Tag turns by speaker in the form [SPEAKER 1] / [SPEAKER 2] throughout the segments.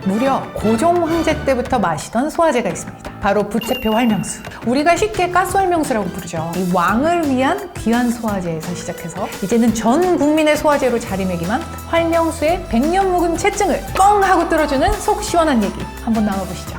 [SPEAKER 1] 무려 고종 황제 때부터 마시던 소화제가 있습니다. 바로 부채표 활명수. 우리가 쉽게 가스 활명수라고 부르죠. 이 왕을 위한 귀한 소화제에서 시작해서 이제는 전 국민의 소화제로 자리매김한 활명수의 100년 묵은 채증을 뻥 하고 뚫어주는 속 시원한 얘기 한번 나눠보시죠.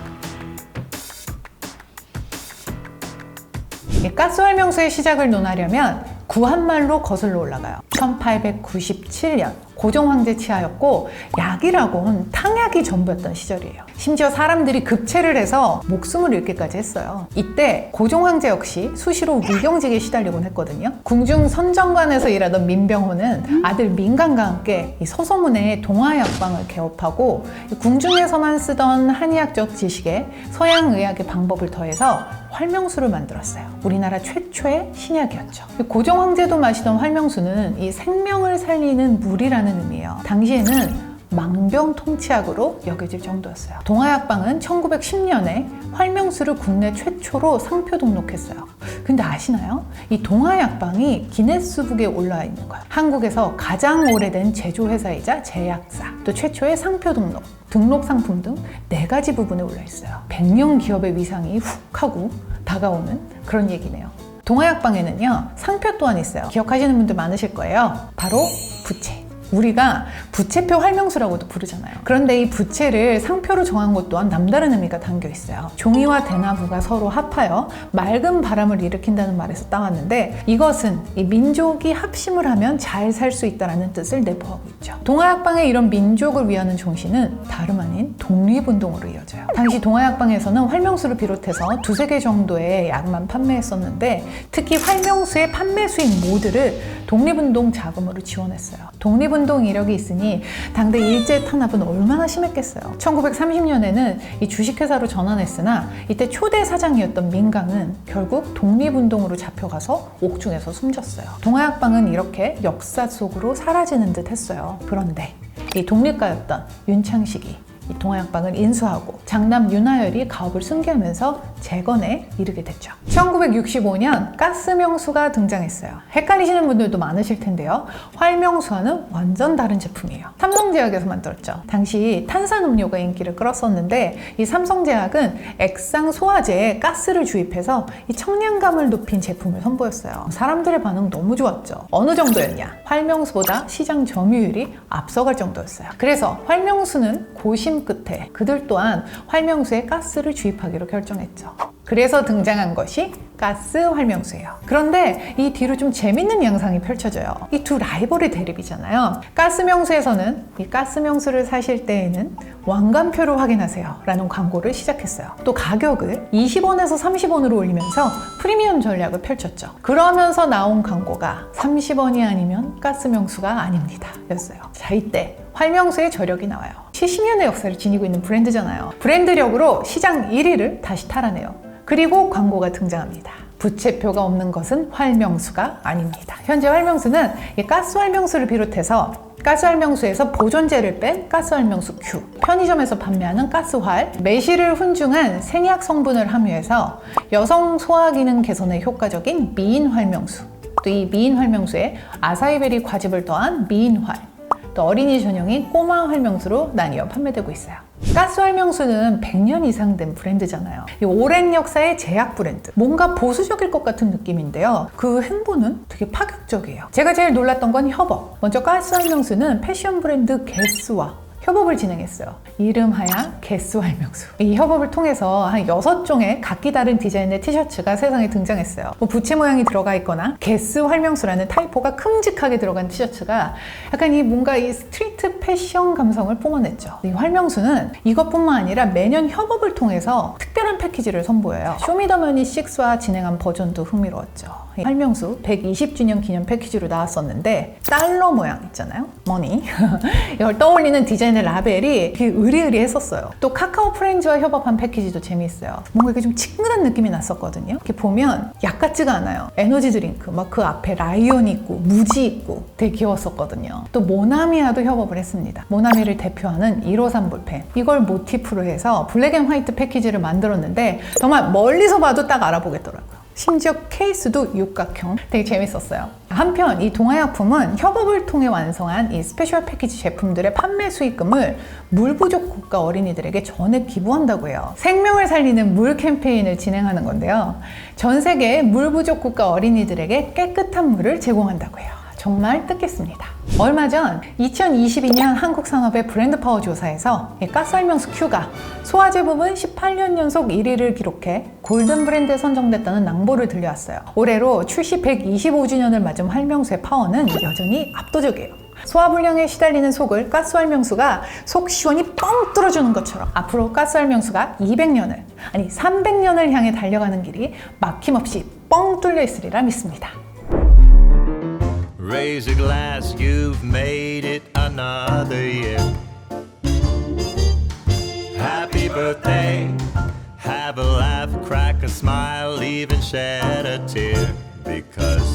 [SPEAKER 1] 이 가스 활명수의 시작을 논하려면 구한말로 거슬러 올라가요. 1897년 고종 황제 치하였고 약이라곤 탕약이 전부였던 시절이에요. 심지어 사람들이 급체를 해서 목숨을 잃기까지 했어요. 이때 고종 황제 역시 수시로 위경직에 시달리곤 했거든요. 궁중 선정관에서 일하던 민병호는 아들 민간과 함께 이 서소문의 동화약방을 개업하고 궁중에서만 쓰던 한의학적 지식에 서양의학의 방법을 더해서 활명수를 만들었어요. 우리나라 최초의 신약이었죠. 고종 황제도 마시던 활명수는 이 생명을 살리는 물이라는 의미예요. 당시에는 망병통치약으로 여겨질 정도였어요. 동화약방은 1910년에 활명수를 국내 최초로 상표 등록했어요. 근데 아시나요? 이 동화약방이 기네스북에 올라와 있는 거예요. 한국에서 가장 오래된 제조회사이자 제약사, 또 최초의 상표 등록 상품 등 4가지 부분에 올라 있어요. 100년 기업의 위상이 훅 하고 다가오는 그런 얘기네요. 동화약방에는요, 상표 또한 있어요. 기억하시는 분들 많으실 거예요. 바로 부채. 우리가 부채표 활명수라고도 부르잖아요. 그런데 이 부채를 상표로 정한 것 또한 남다른 의미가 담겨 있어요. 종이와 대나무가 서로 합하여 맑은 바람을 일으킨다는 말에서 따왔는데, 이것은 이 민족이 합심을 하면 잘 살 수 있다는 뜻을 내포하고 있죠. 동화약방의 이런 민족을 위하는 정신은 다름 아닌 독립운동으로 이어져요. 당시 동화약방에서는 활명수를 비롯해서 2-3개 정도의 약만 판매했었는데, 특히 활명수의 판매 수익 모두를 독립운동 자금으로 지원했어요. 독립운동 이력이 있으니 당대 일제 탄압은 얼마나 심했겠어요. 1930년에는 이 주식회사로 전환했으나 이때 초대 사장이었던 민강은 결국 독립운동으로 잡혀가서 옥중에서 숨졌어요. 동화약방은 이렇게 역사 속으로 사라지는 듯 했어요. 그런데 이 독립가였던 윤창식이 이 동화약방을 인수하고 장남 윤하열이 가업을 승계하면서 재건에 이르게 됐죠. 1965년 가스명수가 등장했어요. 헷갈리시는 분들도 많으실 텐데요. 활명수와는 완전 다른 제품이에요. 삼성제약에서 만들었죠. 당시 탄산음료가 인기를 끌었었는데, 이 삼성제약은 액상 소화제에 가스를 주입해서 이 청량감을 높인 제품을 선보였어요. 사람들의 반응 너무 좋았죠. 어느 정도였냐? 활명수보다 시장 점유율이 앞서갈 정도였어요. 그래서 활명수는 고심 끝에 그들 또한 활명수에 가스를 주입하기로 결정했죠. 그래서 등장한 것이 가스 활명수예요. 그런데 이 뒤로 좀 재밌는 양상이 펼쳐져요. 이 두 라이벌의 대립이잖아요. 가스명수에서는 이 가스명수를 사실 때에는 왕관표로 확인하세요 라는 광고를 시작했어요. 또 가격을 20원에서 30원으로 올리면서 프리미엄 전략을 펼쳤죠. 그러면서 나온 광고가 30원이 아니면 가스명수가 아닙니다 였어요. 자, 이때 활명수의 저력이 나와요. 70년의 역사를 지니고 있는 브랜드잖아요. 브랜드력으로 시장 1위를 다시 탈환해요. 그리고 광고가 등장합니다. 부채표가 없는 것은 활명수가 아닙니다. 현재 활명수는 가스 활명수를 비롯해서 가스 활명수에서 보존제를 뺀 가스 활명수 Q, 편의점에서 판매하는 가스활, 매실을 훈중한 생약 성분을 함유해서 여성 소화 기능 개선에 효과적인 미인 활명수, 또 이 미인 활명수에 아사이베리 과즙을 더한 미인활, 또 어린이 전용인 꼬마 활명수로 나뉘어 판매되고 있어요. 가스 활명수는 100년 이상 된 브랜드잖아요. 이 오랜 역사의 제약 브랜드. 뭔가 보수적일 것 같은 느낌인데요. 그 행보는 되게 파격적이에요. 제가 제일 놀랐던 건 협업. 먼저 가스 활명수는 패션 브랜드 게스와 협업을 진행했어요. 이름하야 게스 활명수. 이 협업을 통해서 한 6종의 각기 다른 디자인의 티셔츠가 세상에 등장했어요. 뭐 부채 모양이 들어가 있거나 게스 활명수라는 타이포가 큼직하게 들어간 티셔츠가 약간 이 뭔가 이 스트리트 패션 감성을 뿜어냈죠. 이 활명수는 이것뿐만 아니라 매년 협업을 통해서 특별한 패키지를 선보여요. 쇼미더머니 6와 진행한 버전도 흥미로웠죠. 활명수 120주년 기념 패키지로 나왔었는데 달러 모양 있잖아요. 머니. 이걸 떠올리는 디자인의 라벨이 으리으리했었어요. 또 카카오 프렌즈와 협업한 패키지도 재미있어요. 뭔가 이렇게 좀 친근한 느낌이 났었거든요. 이렇게 보면 약 같지가 않아요. 에너지 드링크 막 그 앞에 라이온이 있고 무지 있고 되게 귀여웠었거든요. 또 모나미와도 협업을 했습니다. 모나미를 대표하는 153 볼펜, 이걸 모티프로 해서 블랙 앤 화이트 패키지를 만들었는데 정말 멀리서 봐도 딱 알아보겠더라고요. 심지어 케이스도 육각형. 되게 재밌었어요. 한편 이 동아약품은 협업을 통해 완성한 이 스페셜 패키지 제품들의 판매 수익금을 물 부족 국가 어린이들에게 전액 기부한다고 해요. 생명을 살리는 물 캠페인을 진행하는 건데요. 전 세계 물 부족 국가 어린이들에게 깨끗한 물을 제공한다고 해요. 정말 뜻깊습니다. 얼마 전 2022년 한국산업의 브랜드 파워 조사에서 가스알명수 Q가 소화제 부분 18년 연속 1위를 기록해 골든 브랜드에 선정됐다는 낭보를 들려왔어요. 올해로 출시 125주년을 맞은 활명수의 파워는 여전히 압도적이에요. 소화불량에 시달리는 속을 가스알명수가 속 시원히 뻥 뚫어주는 것처럼 앞으로 가스알명수가 200년을, 아니 300년을 향해 달려가는 길이 막힘없이 뻥 뚫려 있으리라 믿습니다.
[SPEAKER 2] Raise a glass, you've made it another year. Happy birthday, have a laugh, crack a smile, even shed a tear. Because